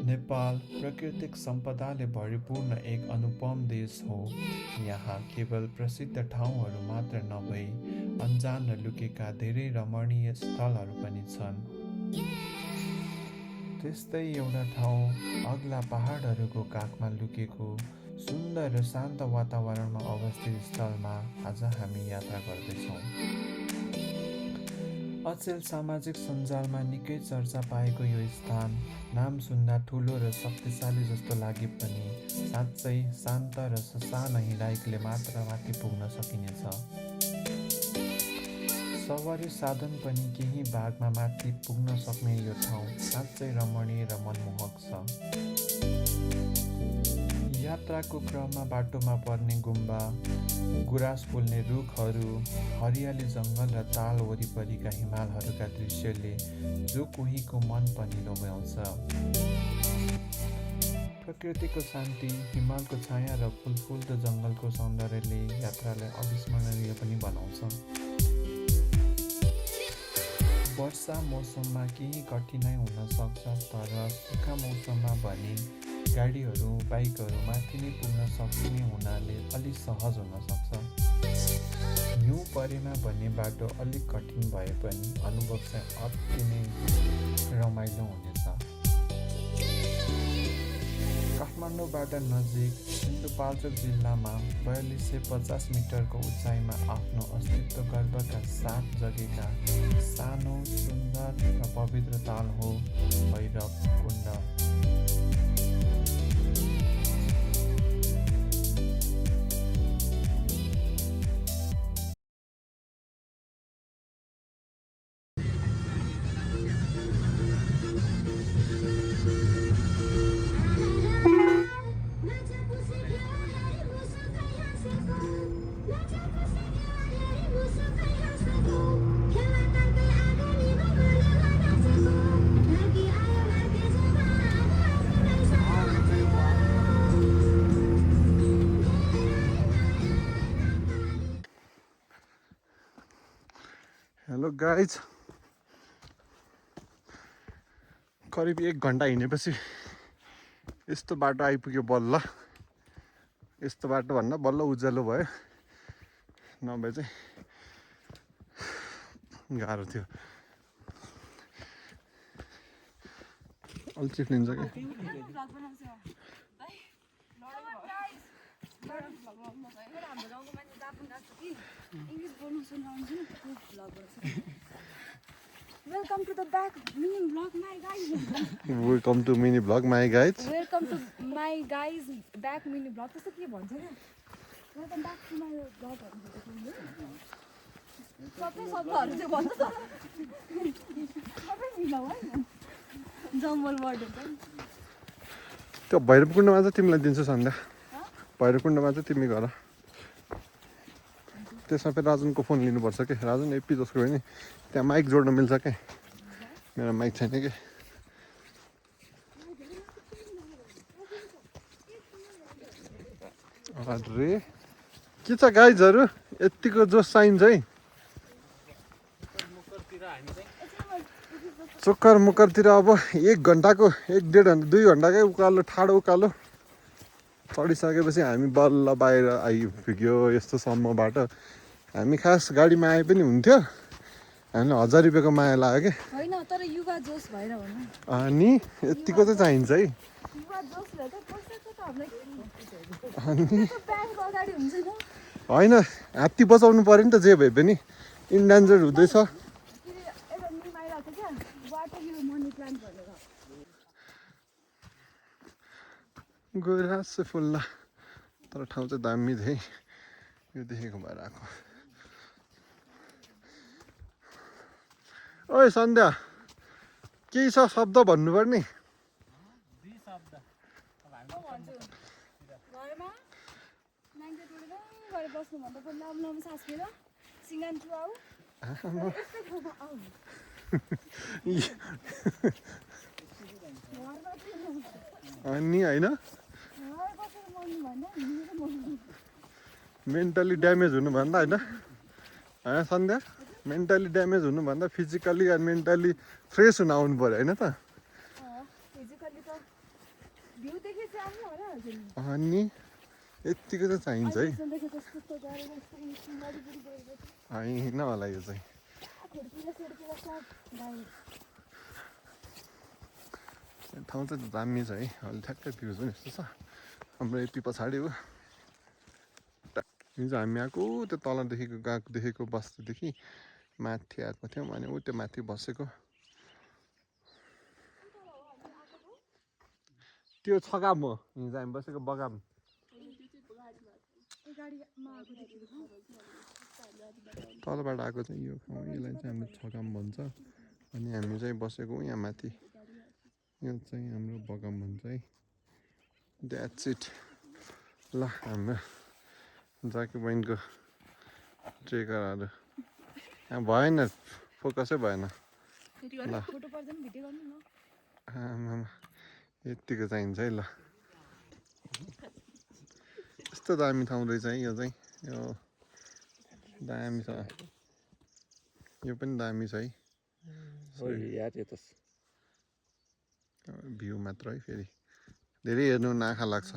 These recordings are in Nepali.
नेपाल प्राकृतिक सम्पदाले भरिपूर्ण एक अनुपम देश हो। यहाँ केवल प्रसिद्ध ठाउँहरू मात्र नभई अनजान र लुकेका धेरै रमणीय स्थलहरू पनि छन्। त्यस्तै एउटा ठाउँ अग्ला पहाडहरूको काखमा लुकेको सुन्दर र शान्त वातावरणमा अवस्थित स्थलमा आज हामी यात्रा गर्दैछौँ। अचेल सामाजिक सञ्जालमा निकै चर्चा पाएको यो स्थान नाम सुन्दा ठुलो र शक्तिशाली जस्तो लागे पनि साँच्चै शान्त र ससाना हिँडाइकले मात्र माथि पुग्न सकिनेछ। सवारी साधन पनि केही भागमा माथि पुग्न सक्ने यो ठाउँ साँच्चै रमणीय र मनमोहक छ। यात्राको क्रममा बाटोमा पर्ने गुम्बा, गुराँस फुल्ने रुखहरू, हरियाली जङ्गल र ताल वरिपरिका हिमालहरूका दृश्यले जो कोहीको मन पनि लोभ्याउँछ। प्रकृतिको शान्ति, हिमालको छाया र फुलफुल्दो जङ्गलको सौन्दर्यले यात्रालाई अविस्मरणीय पनि बनाउँछ। वर्षा मौसममा केही कठिनाइ हुन सक्छ, तर सुक्खा मौसममा भने गाडीहरू, बाइकहरू माथि नै पुग्न सकिने हुनाले अलिक सहज हुन सक्छ। हिउँ परेमा भने बाटो अलिक कठिन भए पनि अनुभव चाहिँ अति नै रमाइलो हुनेछ। काठमाडौँबाट नजिक सिन्धुपाल्चोक जिल्लामा 4250 मिटरको उचाइमा आफ्नो अस्तित्व गर्वका साथ जगेका सानो, सुन्दर र पवित्र ताल हो भैरव कुण्ड। हेलो गाइज, करिब 1 घन्टा हिँडेपछि यस्तो बाटो आइपुग्यो बल्ल। यस्तो बाटो भन्दा बल्ल उज्यालो भयो, नभए चाहिँ गाह्रो थियो। अलि चिप्लिन्छ कि Welcome to the back mini vlog, my guys. Welcome to mini vlog my guys. Welcome to my guys back mini vlog. त्यस्तो के भन्छ क्या? Welcome back to my vlog. सबै शब्दहरू चाहिँ भन्छ त। सबै मिलाऊ हैन। जम्बल वर्ड हुन्छ। त्यो भैरवकुण्डमा चाहिँ तिमीलाई दिन्छु सन्ध्या। भैरवकुण्डमा चाहिँ तिमी गर। त्यसमा फेरि राजनको फोन लिनुपर्छ कि। राजन एपी जसको हो नि, त्यहाँ माइक जोड्न मिल्छ क्या। मेरो माइक छैन कि। अरे के छ गाइजहरू, यतिको जोस चाहिन्छ है। चोक्कर मुक्करतिर अब 1 घन्टाको 1.5 घन्टा 2 घन्टाकै उकालो, ठाडो उकालो चढिसकेपछि हामी बल्ल बाहिर आइपुग्यो। यस्तो सम्मबाट हामी खास गाडीमा आए पनि हुन्थ्यो, हामीलाई 1000 रुपियाँको माया लाग्यो कि। हैन, तर युवा जोस भएर भन्नु। अनि यतिको चाहिँ चाहिन्छ है। युवा जोस भएर त पैसाको त हामीलाई अनि ब्याङ्क अगाडि हुन्छ नि। होइन, हात्ती बचाउनु पऱ्यो नि त, जे भए पनि इन्डेन्जर हुँदैछ। एउटा मिम आइरहेको थियो क्या, वाटर यो मनी प्लान्ट भनेर। गुराँस फुल्ला, तर ठाउँ चाहिँ दामी थियो है। यो देखेको भएर आएको। ओइ सन्ध्या, केही छ शब्द भन्नुपर्ने? घरमा नाङ्गे टोडेर गएर बस्नुभन्दा पनि लामो लामो सास फेर सिँगान थ्रु आऊ। यस्तै ठाउँमा आऊ। अनि होइन, घर बसेर मर्नु भन्दा हिँडेर मर्नु। मेन्टली ड्यामेज हुनुभन्दा होइन सन्ध्या, मेन्टली ड्यामेज हुनुभन्दा फिजिकली एन्ड मेन्टली फ्रेस हुन आउनु पऱ्यो होइन त। फिजिकली त भ्यू देखेपछि आउनु होला हजुर अनि यतिको त चाहिन्छ है देखे जस्तो गरेर यस्तो वरिपरि गएर होइन होला यो चाहिँ खिड्कीले सिड्कीले सब गाई ठाउँ चाहिँ दामी छ है अलि ठ्याक्कै भ्यू पनि यस्तो छ हाम्रो यति पछाडि हो हिजो हामी आएको त्यो तलदेखिको गएको देखेको बस्तीदेखि माथि आएको थियौँ अनि ऊ त्यो माथि बसेको त्यो छगाम हो हिजो हामी बसेको बगाम तलबाट आएको चाहिँ यो ठाउँ यसलाई चाहिँ हाम्रो छगाम भन्छ अनि हामी चाहिँ बसेको यहाँ माथि यो चाहिँ हाम्रो बगाम भन्छ है द्याट्स इट ल हाम्रो जाकी बहिनीको ट्रेकरहरू भएन फोकसै भएन ल फोटो पर्दैन भिडियो गर्नु न आमामा यतिको चाहिन्छ है ल यस्तो दामी ठाउँ रहेछ है यो चाहिँ यो दामी छ यो पनि दामी छ है भ्यू मात्र है फेरि धेरै हेर्नु नाखा लाग्छ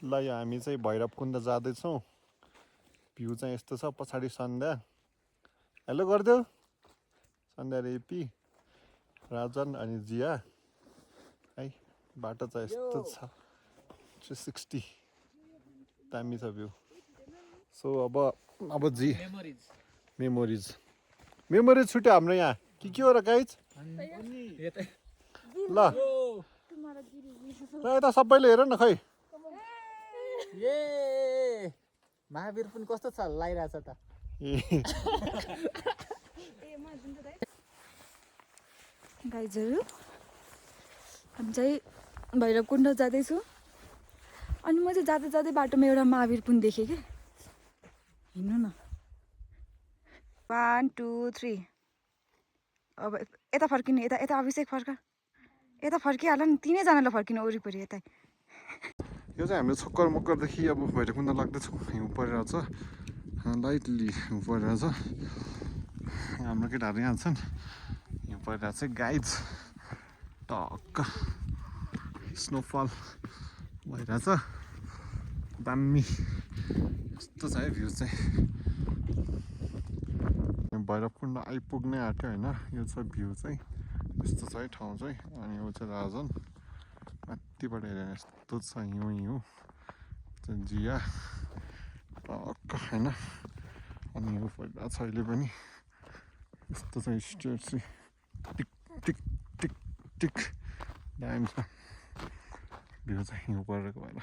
ल यो हामी चाहिँ भैरवकुण्ड जाँदैछौँ भ्यू चाहिँ यस्तो छ पछाडि सन्ध्या हेलो गरिदेऊ सन्ध्या रेपी राजन अनि जिया है बाटो चाहिँ यस्तो छ 360 दामी छ भ्यू सो अब जी मेमोरिज छुट्यो हाम्रो यहाँ के हो र गाइज ल यता सबैले हेर न खै ए महावीर पनि कस्तो छ लागिरहेछ त गाइजहरू हामी चाहिँ भैरवकुण्ड जाँदैछु अनि म चाहिँ जाँदै जाँदै बाटोमा एउटा महावीर पनि देखेँ कि हिँड्नु न 1 2 3 अब यता फर्किने यता अभिषेक फर्का यता फर्किहाल नि तिनैजनालाई फर्किनु वरिपरि यता यो चाहिँ हामीले छक्कर मक्करदेखि अब भैरवकुण्ड लाग्दैछौँ हिउँ परिरहेछ लाइटली हिउँ परिरहेछ हाम्रो केटाहरू यहाँ छन् हिउँ परिरहेछ गाइज टक्क स्नोफल भइरहेछ दामी कस्तो छ है भ्यू चाहिँ भैरवकुण्ड आइपुग्ने आँट्यो होइन यो छ भ्यू चाहिँ यस्तो छ है ठाउँ चाहिँ अनि यो चाहिँ राजन माथिबाट हेरेर यस्तो छ हिउँ जिया टक्क होइन अनि हिउँ परिरहेको छ अहिले पनि यस्तो चाहिँ स्टेट चाहिँ टिक टिक म्याजेस्टिक दामी छ भ्यू चाहिँ हिउँ परेको भएर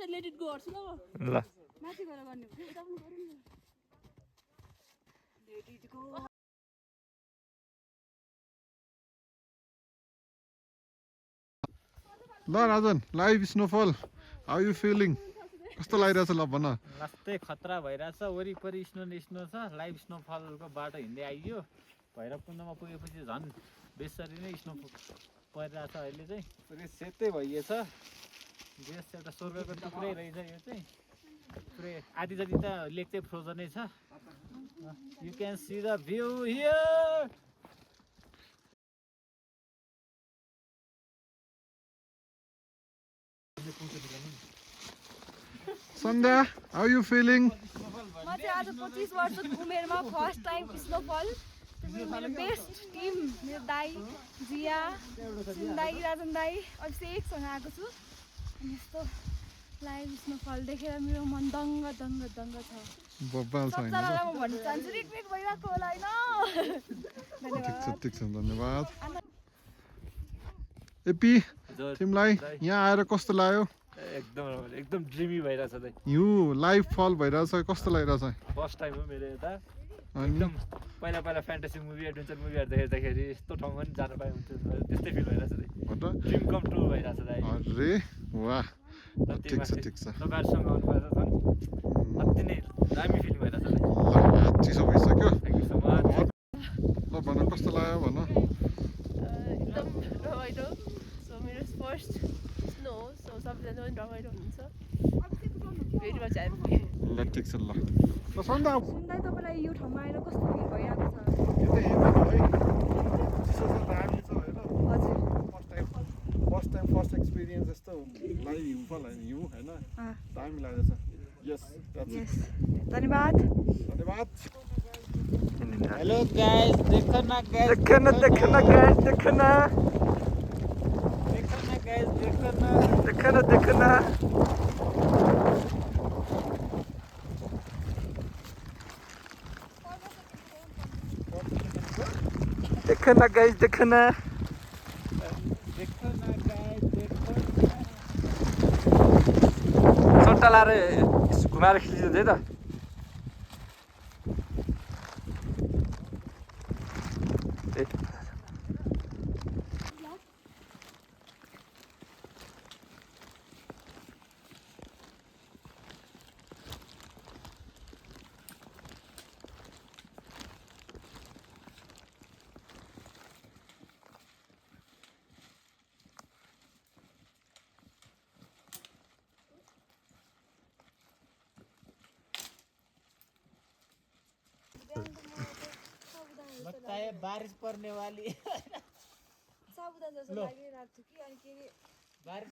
Let it go. ल माथि गएर गर्ने Let it go. ल Rajan live snowfall how you feeling कस्तो लागिरहेछ ल भन लास्टै खतरा भइरहेछ वरिपरि स्नो छ लाइभ स्नोफलको बाटो हिँड्दै आइयो भैरवकुण्डमा पुगेपछि झन् बेसरी नै स्नो परिरहेछ अहिले चाहिँ पुरै सेतै भइएछ देश एउटा स्वर्गको टुक्रै रहेछ यो चाहिँ पुरै आधी जति त लेक चाहिँ फ्रोजनै छ you can see the view here Sandhya how you feeling म चाहिँ आज 25 वर्षको उमेरमा फर्स्ट टाइम स्नोफल मेरो बेस्ट टिम मेरो दाई जिया दाई राजन दाई अभिषेकसँग आएको छु अनि यस्तो लाइभ स्नोफल देखेर मेरो मन दङ्ग दङ्ग दङ्ग छ बब्बाल छ हैन सबजनालाई म भन्न चाहन्छु रिकमेक भइरहेको होला होइन ठिक छ धन्यवाद एपी तिमीलाई यहाँ आएर कस्तो लाग्यो एकदम ड्रिमी भइरहेछ दाइ हिउँ लाइभ फल भइरहेछ कस्तो लागिरहेछ फर्स्ट टाइम हो मेरो यता अनि एकदम पहिला पहिला फ्यान्टेसी मुभी एडभेन्चर मुभीहरू हेर्दाखेरि यस्तो ठाउँमा पनि जानु पाए हुन्थ्यो त्यस्तै फिल भइरहेछ दाइ हो त ड्रिम कम ट्रु भइरहेछ दाइ अरे वाह ठिक छ तपाईँहरूसँग आउनु पाएर झन् अति नै दामी फिल भइरहेछ दाइ चिसो भइसक्यो थ्याङ्क यू सो मच ल भन कस्तो लाग्यो भन एकदम रमाइलो सो मेरो फर्स्ट स्नो सो सबैजना पनि रमाइलो हुनुहुन्छ भेरी मच ह्याप्पी ल ठिक छ ल सन्ध्या सुन्दा तपाईँलाई यो ठाउँमा आएर कस्तो फिल भइरहेको छ यो त हेर्नु है चिसो छ दामी छ होइन हजुर फर्स्ट एक्सपिरियन्स यस्तो लाइभ हिउँ फल हिउँ होइन दामी लागेछ यस यस धन्यवाद धन्यवाद हेलो गाइस देखो न गाइस देखन गाइस देखन गाइस देखो न देखन गाइस देखन सट्टा लाएर घुमाएर खिचिदिन्छ है त लगता है बारिश पड़ने वाली साबुदा जस्तो लागिरहेको थियो कि अनि के अरे बारिश